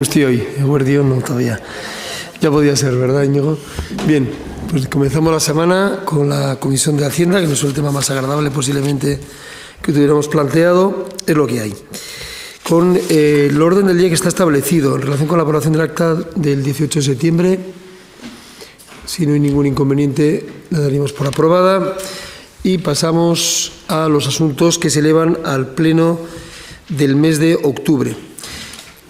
Estoy hoy, no todavía. Ya podía ser, ¿verdad, Íñigo? Bien, pues comenzamos la semana con la Comisión de Hacienda, que no es el tema más agradable posiblemente que tuviéramos planteado, es lo que hay. Con el orden del día que está establecido en relación con la aprobación del acta del 18 de septiembre, si no hay ningún inconveniente, la daríamos por aprobada y pasamos a los asuntos que se elevan al Pleno del mes de octubre.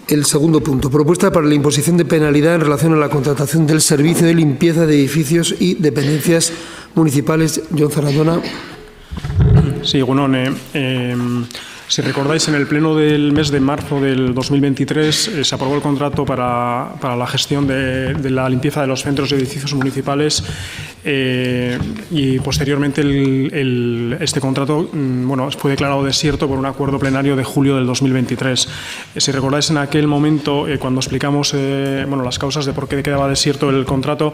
El segundo punto, propuesta para la imposición de penalidad en relación a la contratación del servicio de limpieza de edificios y dependencias municipales. Jon Zarandona. Sí, Gunón. Si recordáis, en el pleno del mes de marzo del 2023 se aprobó el contrato para la gestión de la limpieza de los centros y edificios municipales y posteriormente este contrato fue declarado desierto por un acuerdo plenario de julio del 2023. Si recordáis, en aquel momento, cuando explicamos las causas de por qué quedaba desierto el contrato,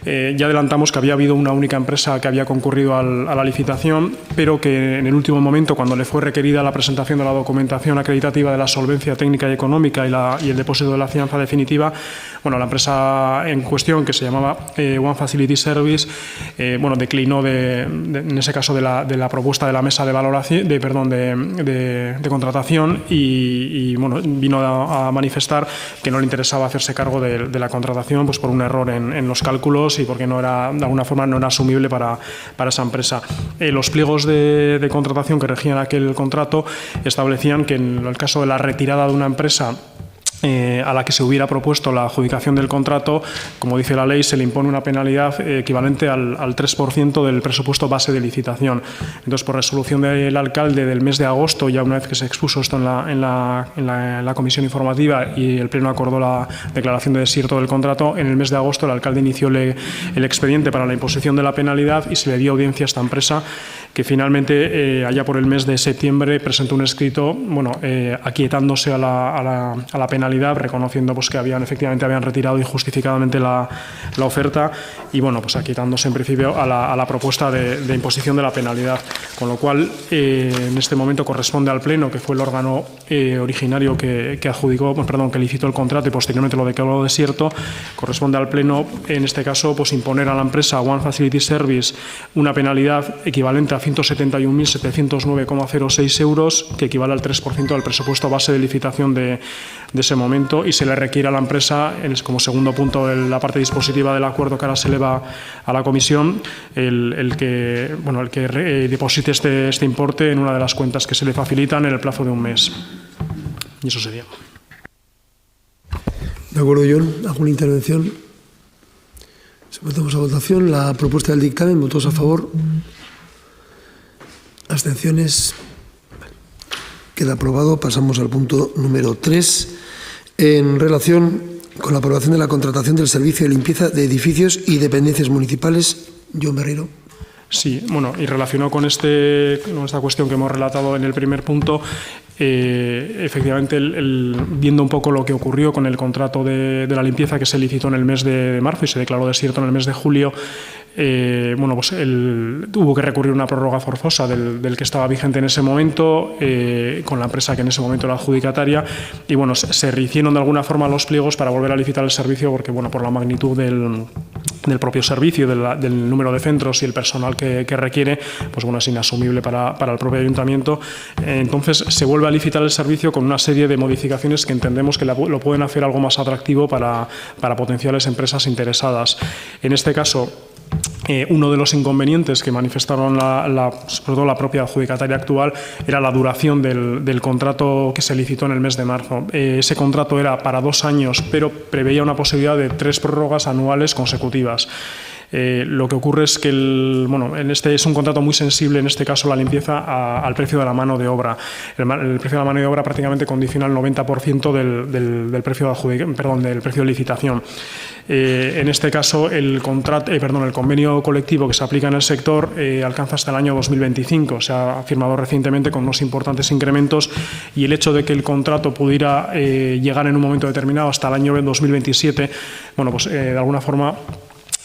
ya adelantamos que había habido una única empresa que había concurrido a la licitación, pero que en el último momento, cuando le fue requerida la presentación de la documentación acreditativa de la solvencia técnica y económica y el depósito de la fianza definitiva, la empresa en cuestión, que se llamaba One Facility Service, declinó en ese caso de la propuesta de la mesa de valoración, de contratación y vino a manifestar que no le interesaba hacerse cargo de la contratación, pues por un error en los cálculos y porque no era, de alguna forma, no era asumible para esa empresa. Los pliegos de contratación que regían aquel contrato establecían que en el caso de la retirada de una empresa a la que se hubiera propuesto la adjudicación del contrato, como dice la ley, se le impone una penalidad equivalente al 3% del presupuesto base de licitación. Entonces, por resolución del alcalde del mes de agosto, ya una vez que se expuso esto en la comisión informativa y el Pleno acordó la declaración de desierto del contrato, en el mes de agosto el alcalde inició el expediente para la imposición de la penalidad y se le dio audiencia a esta empresa, que finalmente, allá por el mes de septiembre, presentó un escrito aquietándose a la penalidad, reconociendo que efectivamente habían retirado injustificadamente la oferta y aquietándose en principio a la propuesta de imposición de la penalidad, con lo cual en este momento corresponde al Pleno, que fue el órgano originario que licitó el contrato y posteriormente lo declaró desierto. Corresponde al Pleno, en este caso, imponer a la empresa One Facility Service una penalidad equivalente a 171.709,06 euros, que equivale al 3% del presupuesto base de licitación de ese momento, y se le requiere a la empresa, como segundo punto de la parte dispositiva del acuerdo que ahora se eleva a la comisión, el que deposite este importe en una de las cuentas que se le facilitan en el plazo de un mes. Y eso sería. De acuerdo, Jon. ¿Alguna intervención? Sometemos a votación la propuesta del dictamen. ¿Votos a favor? ¿Abstenciones? Queda aprobado. Pasamos al punto número 3. En relación con la aprobación de la contratación del servicio de limpieza de edificios y dependencias municipales. Jon Berriro. Sí, y relacionado con esta cuestión que hemos relatado en el primer punto, efectivamente, viendo un poco lo que ocurrió con el contrato de la limpieza que se licitó en el mes de marzo y se declaró desierto en el mes de julio, hubo que recurrir a una prórroga forzosa del que estaba vigente en ese momento, con la empresa que en ese momento era adjudicataria, y se rehicieron de alguna forma los pliegos para volver a licitar el servicio, porque por la magnitud del propio servicio, del número de centros y el personal que requiere, es inasumible para el propio ayuntamiento. Entonces se vuelve a licitar el servicio con una serie de modificaciones que entendemos que lo pueden hacer algo más atractivo para potenciales empresas interesadas. En este caso, uno de los inconvenientes que manifestaron sobre todo la propia adjudicataria actual era la duración del contrato que se licitó en el mes de marzo. Ese contrato era para 2 años, pero preveía una posibilidad de 3 prórrogas anuales consecutivas. Lo que ocurre es que es un contrato muy sensible, en este caso la limpieza, al precio de la mano de obra. El precio de la mano de obra prácticamente condiciona el 90% del precio de licitación. En este caso, el convenio colectivo que se aplica en el sector alcanza hasta el año 2025. Se ha firmado recientemente con unos importantes incrementos, y el hecho de que el contrato pudiera llegar en un momento determinado hasta el año 2027, de alguna forma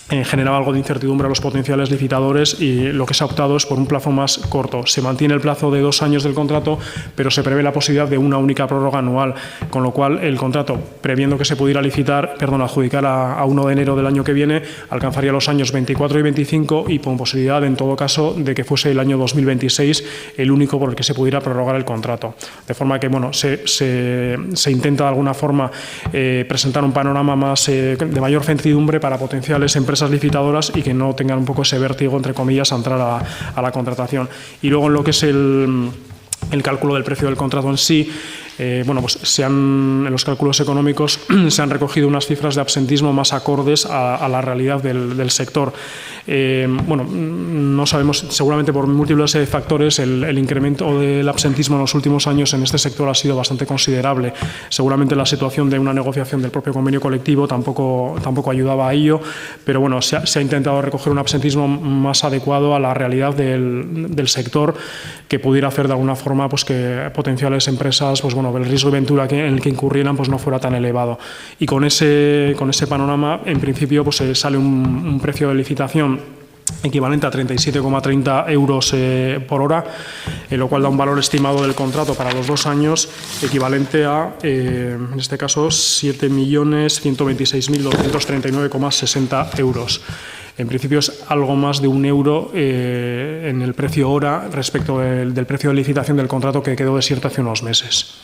generaba algo de incertidumbre a los potenciales licitadores y lo que se ha optado es por un plazo más corto. Se mantiene el plazo de 2 años del contrato, pero se prevé la posibilidad de una única prórroga anual, con lo cual el contrato, previendo que se pudiera adjudicar a 1 de enero del año que viene, alcanzaría los años 24 y 25 y con posibilidad, en todo caso, de que fuese el año 2026 el único por el que se pudiera prorrogar el contrato. De forma que, bueno, se intenta de alguna forma presentar un panorama más de mayor certidumbre para potenciales empresas licitadoras y que no tengan un poco ese vértigo, entre comillas, a entrar a la contratación. Y luego en lo que es el cálculo del precio del contrato en sí, bueno, pues en los cálculos económicos se han recogido unas cifras de absentismo más acordes a la realidad del sector. Bueno, no sabemos, seguramente por múltiples factores, el incremento del absentismo en los últimos años en este sector ha sido bastante considerable. Seguramente la situación de una negociación del propio convenio colectivo tampoco ayudaba a ello, pero bueno, se ha intentado recoger un absentismo más adecuado a la realidad del sector, que pudiera hacer de alguna forma pues que potenciales empresas, pues bueno, el riesgo de ventura en el que incurrieran pues no fuera tan elevado. Y con ese panorama, en principio, pues sale un precio de licitación equivalente a 37,30 euros por hora, lo cual da un valor estimado del contrato para los 2 años equivalente a, en este caso, 7.126.239,60 euros. En principio es algo más de €1 en el precio hora respecto del precio de licitación del contrato que quedó desierto hace unos meses.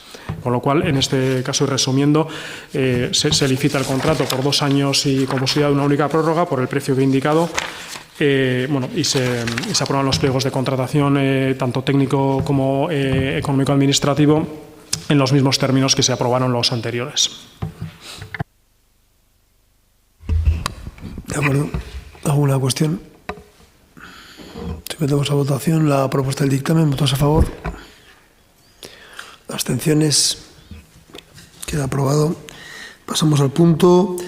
Con lo cual, en este caso, y resumiendo, se licita el contrato por 2 años y con posibilidad de una única prórroga por el precio que he indicado. Bueno, y se aprueban los pliegos de contratación, tanto técnico como económico-administrativo, en los mismos términos que se aprobaron los anteriores. De acuerdo. ¿Alguna cuestión? Sometemos a votación la propuesta del dictamen. ¿Votos a favor? Abstenciones. Queda aprobado. Pasamos al punto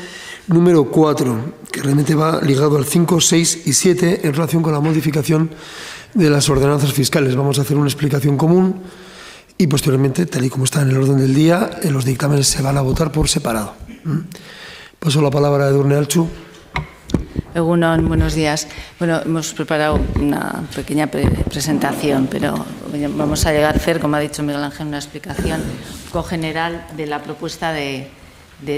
número 4, que realmente va ligado al 5, 6 y 7 en relación con la modificación de las ordenanzas fiscales. Vamos a hacer una explicación común y posteriormente, tal y como está en el orden del día, los dictámenes se van a votar por separado. Paso la palabra a Edurne Altxu. Egunon, buenos días. Bueno, hemos preparado una pequeña presentación, pero vamos a llegar a hacer, como ha dicho Miguel Ángel, una explicación un poco general de la propuesta de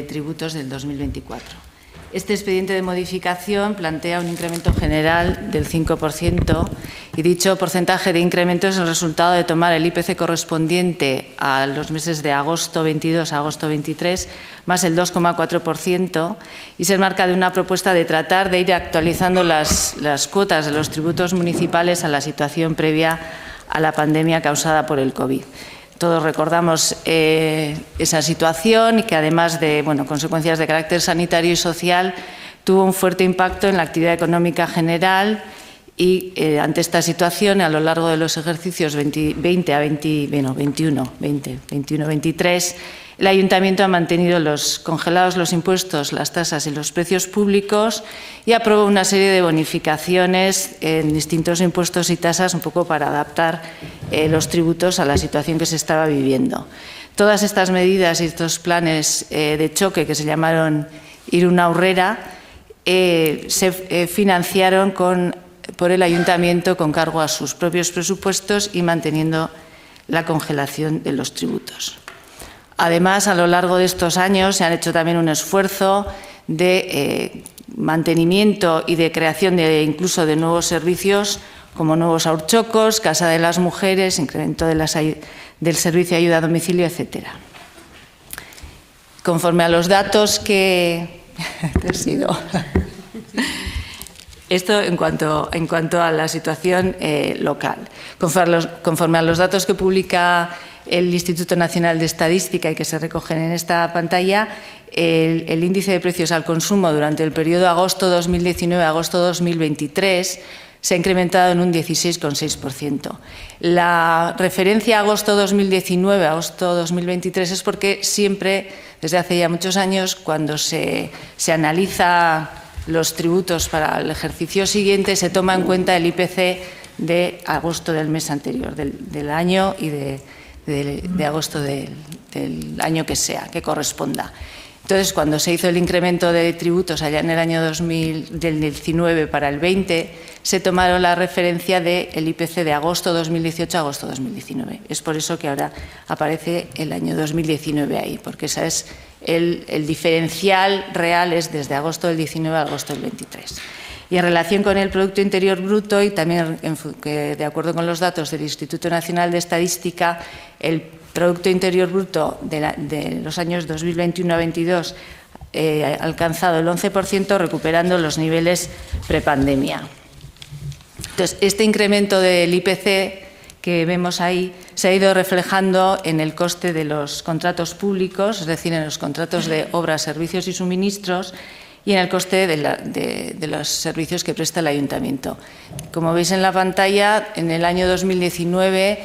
tributos del 2024. Este expediente de modificación plantea un incremento general del 5% y dicho porcentaje de incremento es el resultado de tomar el IPC correspondiente a los meses de agosto 22 a agosto 23 más el 2,4% y se enmarca de una propuesta de tratar de ir actualizando las cuotas de los tributos municipales a la situación previa a la pandemia causada por el COVID. Todos recordamos esa situación y que además de consecuencias de carácter sanitario y social tuvo un fuerte impacto en la actividad económica general y ante esta situación a lo largo de los ejercicios 21-23 el Ayuntamiento ha mantenido congelados los impuestos, las tasas y los precios públicos y aprobó una serie de bonificaciones en distintos impuestos y tasas un poco para adaptar los tributos a la situación que se estaba viviendo. Todas estas medidas y estos planes de choque que se llamaron Irun Aurrera se financiaron por el Ayuntamiento con cargo a sus propios presupuestos y manteniendo la congelación de los tributos. Además, a lo largo de estos años se han hecho también un esfuerzo de mantenimiento y de creación incluso de nuevos servicios como nuevos haurtxokos, Casa de las Mujeres, incremento del servicio de ayuda a domicilio, etcétera. Conforme a los datos que esto en cuanto a la situación local. Conforme a los datos que publica el Instituto Nacional de Estadística y que se recogen en esta pantalla, el índice de precios al consumo durante el periodo agosto 2019 a agosto 2023 se ha incrementado en un 16,6%. La referencia a agosto 2019 a agosto 2023 es porque siempre, desde hace ya muchos años, cuando se analiza los tributos para el ejercicio siguiente, se toma en cuenta el IPC de agosto del mes anterior, del año y de agosto del año que corresponda. Entonces, cuando se hizo el incremento de tributos allá en el año 2019 para el 20, se tomaron la referencia del IPC de agosto 2018 a agosto 2019. Es por eso que ahora aparece el año 2019 ahí, porque ese es el diferencial real es desde agosto del 19 a agosto del 23. Y en relación con el Producto Interior Bruto, y también de acuerdo con los datos del Instituto Nacional de Estadística, el Producto Interior Bruto de los años 2021 a 2022 ha alcanzado el 11%, recuperando los niveles prepandemia. Entonces, este incremento del IPC que vemos ahí se ha ido reflejando en el coste de los contratos públicos, es decir, en los contratos de obras, servicios y suministros, y en el coste de los servicios que presta el Ayuntamiento. Como veis en la pantalla, en el año 2019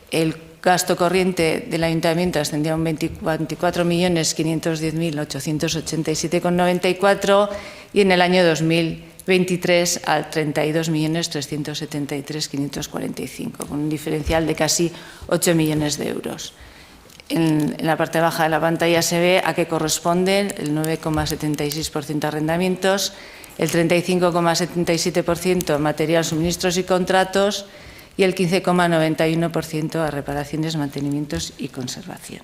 el gasto corriente del Ayuntamiento ascendía a un 24.510.887,94 y en el año 2023 a 32.373.545, con un diferencial de casi 8 millones de euros. En la parte baja de la pantalla se ve a qué corresponden el 9,76% a arrendamientos, el 35,77% material, suministros y contratos y el 15,91% a reparaciones, mantenimientos y conservación.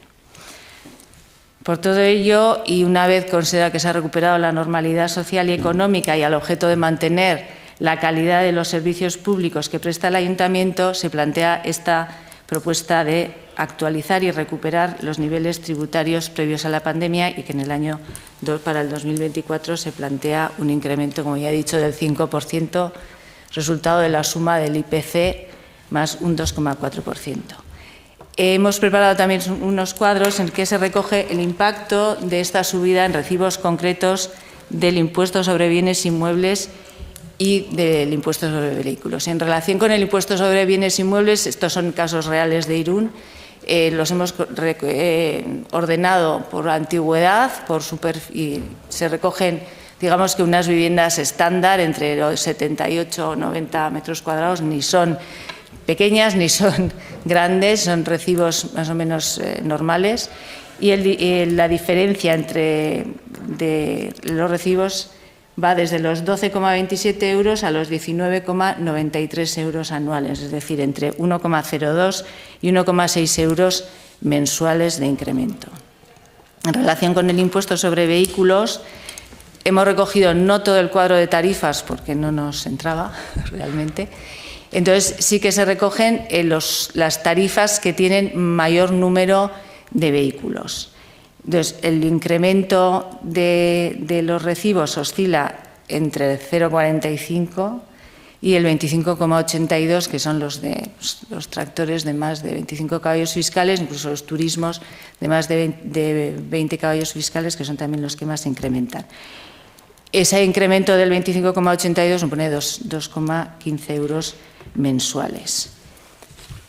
Por todo ello, y una vez considera que se ha recuperado la normalidad social y económica y al objeto de mantener la calidad de los servicios públicos que presta el Ayuntamiento, se plantea esta propuesta de actualizar y recuperar los niveles tributarios previos a la pandemia y que en el año para el 2024 se plantea un incremento, como ya he dicho, del 5%, resultado de la suma del IPC más un 2,4%. Hemos preparado también unos cuadros en que se recoge el impacto de esta subida en recibos concretos del impuesto sobre bienes inmuebles y del impuesto sobre vehículos. En relación con el impuesto sobre bienes inmuebles, estos son casos reales de Irún, los hemos ordenado por antigüedad, y se recogen, digamos que unas viviendas estándar entre los 78 o 90 metros cuadrados, ni son pequeñas ni son grandes, son recibos más o menos normales, y la diferencia entre los recibos va desde los 12,27 euros a los 19,93 euros anuales, es decir, entre 1,02 y 1,6 euros mensuales de incremento. En relación con el impuesto sobre vehículos, hemos recogido no todo el cuadro de tarifas porque no nos entraba realmente. Entonces, sí que se recogen las tarifas que tienen mayor número de vehículos. Entonces, el incremento de los recibos oscila entre el 0,45 y el 25,82, que son los tractores de más de 25 caballos fiscales, incluso los turismos de más de 20 caballos fiscales, que son también los que más se incrementan. Ese incremento del 25,82 supone 2,15 euros mensuales.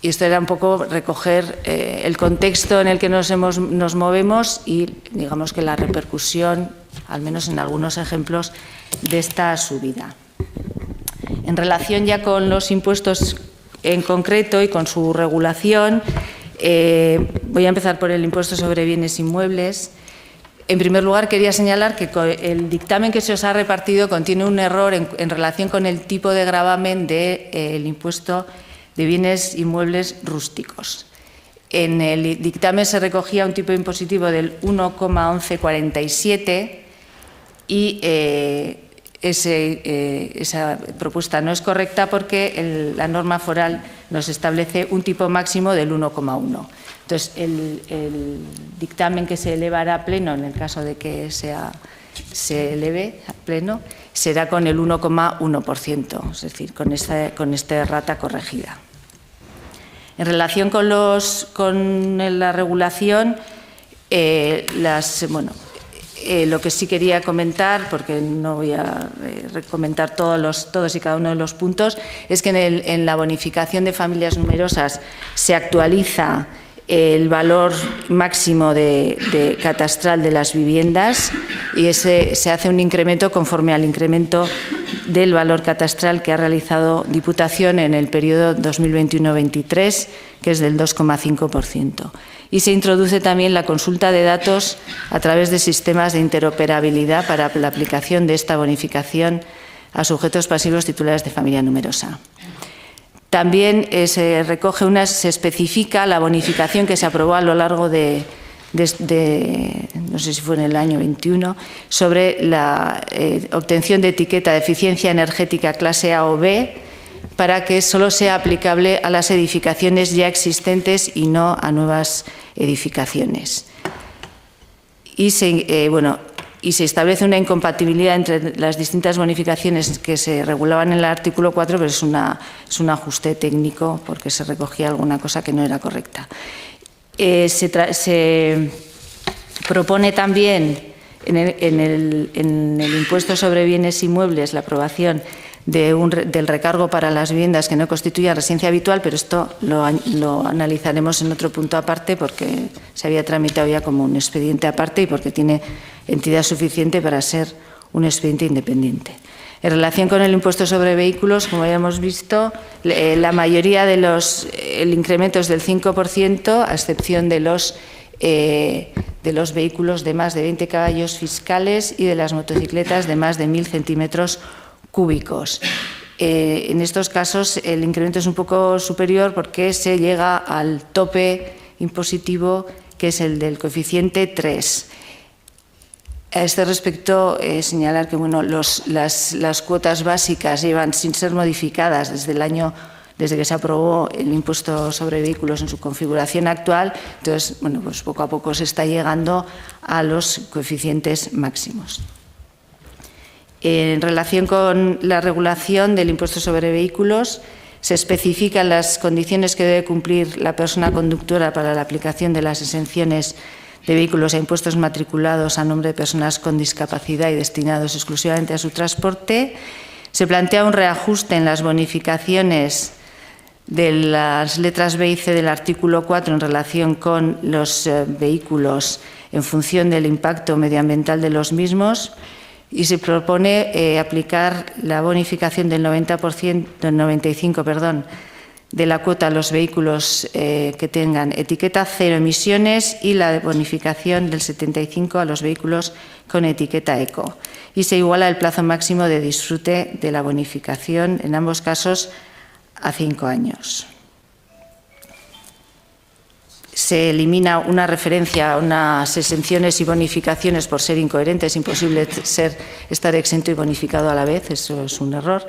Y esto era un poco recoger el contexto en el que nos movemos y, digamos, que la repercusión, al menos en algunos ejemplos, de esta subida. En relación ya con los impuestos en concreto y con su regulación, voy a empezar por el impuesto sobre bienes inmuebles. En primer lugar, quería señalar que el dictamen que se os ha repartido contiene un error en relación con el tipo de gravamen del impuesto de bienes inmuebles rústicos. En el dictamen se recogía un tipo impositivo del 1,1147 y esa propuesta no es correcta porque la norma foral nos establece un tipo máximo del 1,1. Entonces, el dictamen que se elevará a pleno, en el caso de que se eleve a pleno, será con el 1,1%, es decir, con esta errata corregida. En relación con la regulación, lo que sí quería comentar, porque no voy a comentar todos y cada uno de los puntos, es que en la bonificación de familias numerosas se actualiza el valor máximo de catastral de las viviendas y se hace un incremento conforme al incremento del valor catastral que ha realizado Diputación en el periodo 2021-23, que es del 2,5%. Y se introduce también la consulta de datos a través de sistemas de interoperabilidad para la aplicación de esta bonificación a sujetos pasivos titulares de familia numerosa. También se especifica la bonificación que se aprobó a lo largo no sé si fue en el año 21, sobre la obtención de etiqueta de eficiencia energética clase A o B, para que solo sea aplicable a las edificaciones ya existentes y no a nuevas edificaciones. Y se establece una incompatibilidad entre las distintas bonificaciones que se regulaban en el artículo 4, pero es un ajuste técnico porque se recogía alguna cosa que no era correcta. Se propone también en el impuesto sobre bienes inmuebles la aprobación del recargo para las viviendas que no constituyan residencia habitual, pero esto lo analizaremos en otro punto aparte porque se había tramitado ya como un expediente aparte y porque tiene entidad suficiente para ser un expediente independiente. En relación con el impuesto sobre vehículos, como ya hemos visto, la mayoría el incremento es del 5%, a excepción de los vehículos de más de 20 caballos fiscales y de las motocicletas de más de 1.000 centímetros cúbicos. En estos casos el incremento es un poco superior porque se llega al tope impositivo, que es el del coeficiente 3. A este respecto, señalar que las cuotas básicas llevan sin ser modificadas desde que se aprobó el impuesto sobre vehículos en su configuración actual. Entonces, pues poco a poco se está llegando a los coeficientes máximos. En relación con la regulación del impuesto sobre vehículos, se especifican las condiciones que debe cumplir la persona conductora para la aplicación de las exenciones de vehículos a impuestos matriculados a nombre de personas con discapacidad y destinados exclusivamente a su transporte. Se plantea un reajuste en las bonificaciones de las letras B y C del artículo 4 en relación con los vehículos en función del impacto medioambiental de los mismos, y se propone aplicar la bonificación del 95% de la cuota a los vehículos que tengan etiqueta cero emisiones y la bonificación del 75% a los vehículos con etiqueta eco. Y se iguala el plazo máximo de disfrute de la bonificación, en ambos casos, a 5 años. Se elimina una referencia a unas exenciones y bonificaciones por ser incoherente. Es imposible estar exento y bonificado a la vez, eso es un error.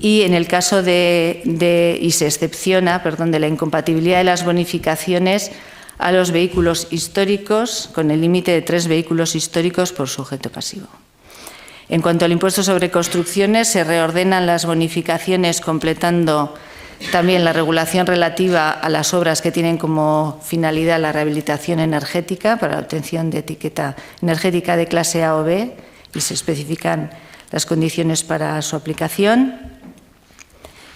Y en el caso y se excepciona, de la incompatibilidad de las bonificaciones a los vehículos históricos, con el límite de 3 vehículos históricos por sujeto pasivo. En cuanto al impuesto sobre construcciones, se reordenan las bonificaciones completando también la regulación relativa a las obras que tienen como finalidad la rehabilitación energética para la obtención de etiqueta energética de clase A o B, y se especifican las condiciones para su aplicación.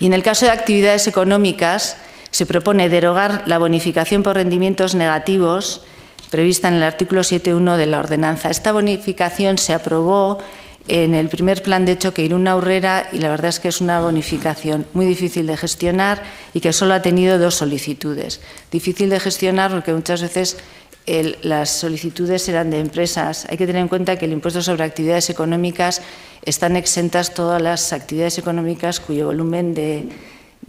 Y en el caso de actividades económicas, se propone derogar la bonificación por rendimientos negativos prevista en el artículo 7.1 de la ordenanza. Esta bonificación se aprobó en el primer plan de choque Irún-Aurrera y la verdad es que es una bonificación muy difícil de gestionar y que solo ha tenido 2 solicitudes. Difícil de gestionar porque muchas veces las solicitudes eran de empresas. Hay que tener en cuenta que el impuesto sobre actividades económicas están exentas todas las actividades económicas cuyo volumen de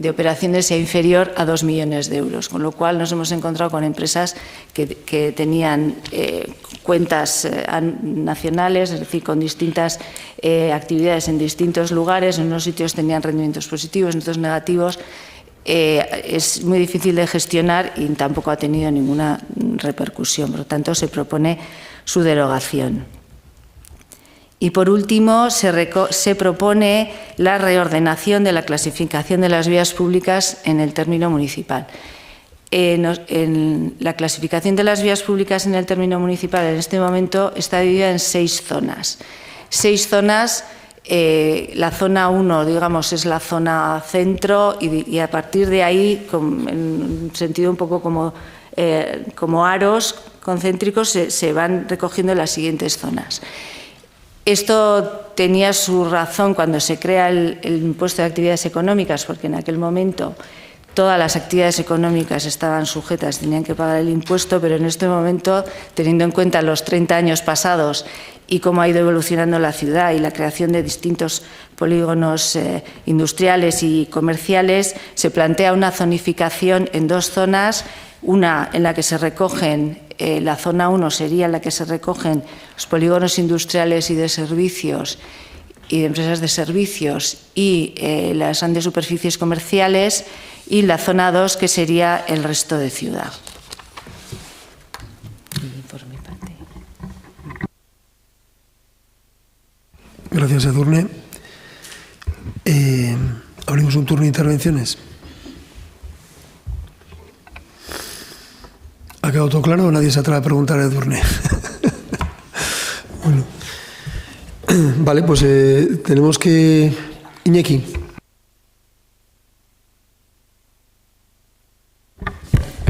operaciones sea inferior a 2 millones de euros, con lo cual nos hemos encontrado con empresas que tenían cuentas nacionales, es decir, con distintas actividades en distintos lugares. En unos sitios tenían rendimientos positivos, en otros negativos. Es muy difícil de gestionar y tampoco ha tenido ninguna repercusión. Por lo tanto, se propone su derogación. Y, por último, se propone la reordenación de la clasificación de las vías públicas en el término municipal. En la clasificación de las vías públicas en el término municipal en este momento está dividida en 6 zonas. 6 zonas, la zona 1, digamos, es la zona centro y a partir de ahí, en un sentido un poco como aros concéntricos, se van recogiendo las siguientes zonas. Esto tenía su razón cuando se crea el impuesto de actividades económicas, porque en aquel momento todas las actividades económicas estaban sujetas, tenían que pagar el impuesto, pero en este momento, teniendo en cuenta los 30 años pasados y cómo ha ido evolucionando la ciudad y la creación de distintos polígonos industriales y comerciales, se plantea una zonificación en dos zonas, una en la que se recogen, la zona 1 sería en la que se recogen los polígonos industriales y de servicios y de empresas de servicios y las grandes superficies comerciales, y la zona 2 que sería el resto de ciudad. Por mi parte. Gracias, Edurne. Abrimos un turno de intervenciones. ¿Ha quedado todo claro o nadie se atreve a preguntar a Edurne? Bueno. Vale, pues tenemos que... Iñaki.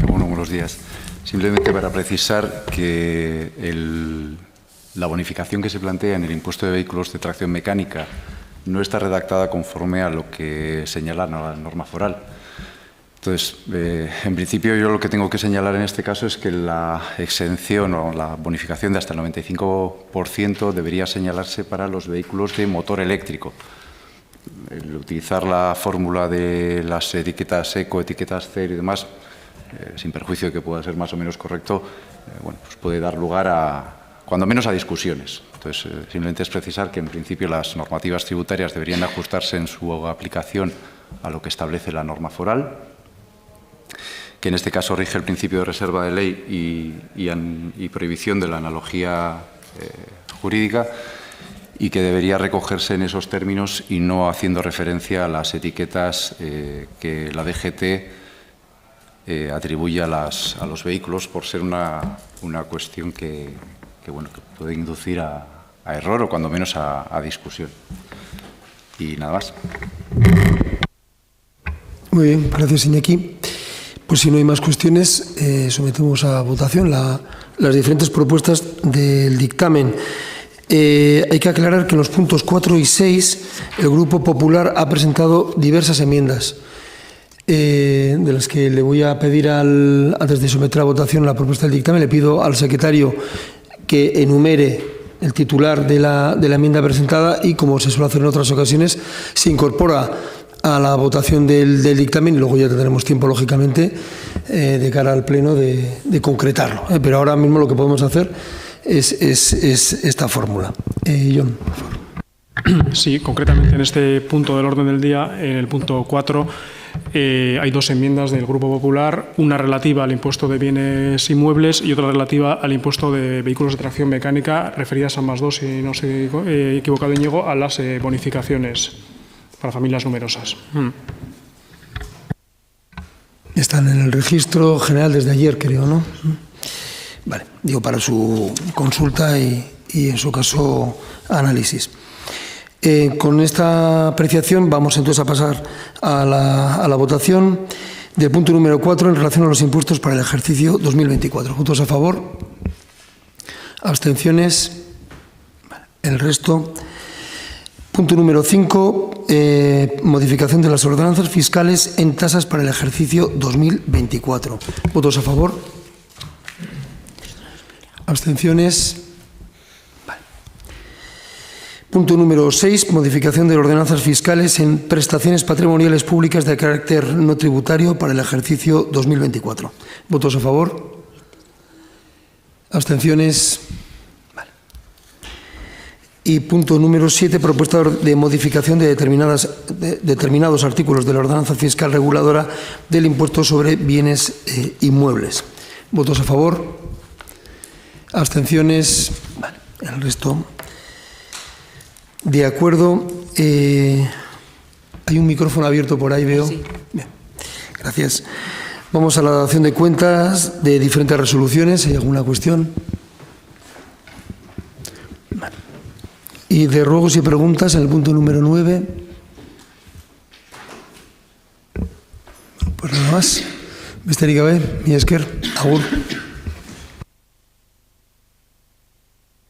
Bueno, buenos días. Simplemente para precisar que la bonificación que se plantea en el impuesto de vehículos de tracción mecánica no está redactada conforme a lo que señala la norma foral. Entonces, en principio, yo lo que tengo que señalar en este caso es que la exención o la bonificación de hasta el 95% debería señalarse para los vehículos de motor eléctrico. El utilizar la fórmula de las etiquetas eco, etiquetas cero y demás, sin perjuicio de que pueda ser más o menos correcto, bueno, pues puede dar lugar a, cuando menos, a discusiones. Entonces, simplemente es precisar que, en principio, las normativas tributarias deberían ajustarse en su aplicación a lo que establece la norma foral, que en este caso rige el principio de reserva de ley y prohibición de la analogía jurídica, y que debería recogerse en esos términos y no haciendo referencia a las etiquetas que la DGT atribuye a los vehículos, por ser una cuestión que puede inducir a error o cuando menos a discusión. Y nada más. Muy bien, gracias, Iñaki. Pues si no hay más cuestiones, sometemos a votación las diferentes propuestas del dictamen. Hay que aclarar que en los puntos 4 y 6 el Grupo Popular ha presentado diversas enmiendas, de las que le voy a pedir, antes de someter a votación la propuesta del dictamen, le pido al secretario que enumere el titular de la enmienda presentada y, como se suele hacer en otras ocasiones, se incorpora a la votación del dictamen y luego ya tendremos tiempo, lógicamente, de cara al Pleno de concretarlo. Pero ahora mismo lo que podemos hacer es esta fórmula. John, por favor. Sí, concretamente en este punto del orden del día, en el punto 4, hay dos enmiendas del Grupo Popular, una relativa al impuesto de bienes inmuebles y otra relativa al impuesto de vehículos de tracción mecánica, referidas ambas dos, si no se he equivocado, Íñigo, a las bonificaciones para familias numerosas. Están en el registro general desde ayer, creo, ¿no? Vale, digo, para su consulta y en su caso, análisis. Con esta apreciación vamos entonces a pasar a la votación del punto número 4 en relación a los impuestos para el ejercicio 2024. ¿Votos a favor? ¿Abstenciones? Vale, el resto. Punto número 5, modificación de las ordenanzas fiscales en tasas para el ejercicio 2024. ¿Votos a favor? ¿Abstenciones? Vale. Punto número 6, modificación de ordenanzas fiscales en prestaciones patrimoniales públicas de carácter no tributario para el ejercicio 2024. ¿Votos a favor? ¿Abstenciones? Y punto número 7, propuesta de modificación de determinados artículos de la ordenanza fiscal reguladora del impuesto sobre bienes inmuebles. ¿Votos a favor? ¿Abstenciones? Vale, el resto. De acuerdo. Hay un micrófono abierto por ahí, veo. Sí. Bien, gracias. Vamos a la dación de cuentas de diferentes resoluciones. ¿Hay alguna cuestión? Vale. Y de ruegos y preguntas en el punto número 9. Pues nada más. Besterik gabe, mila esker, agur.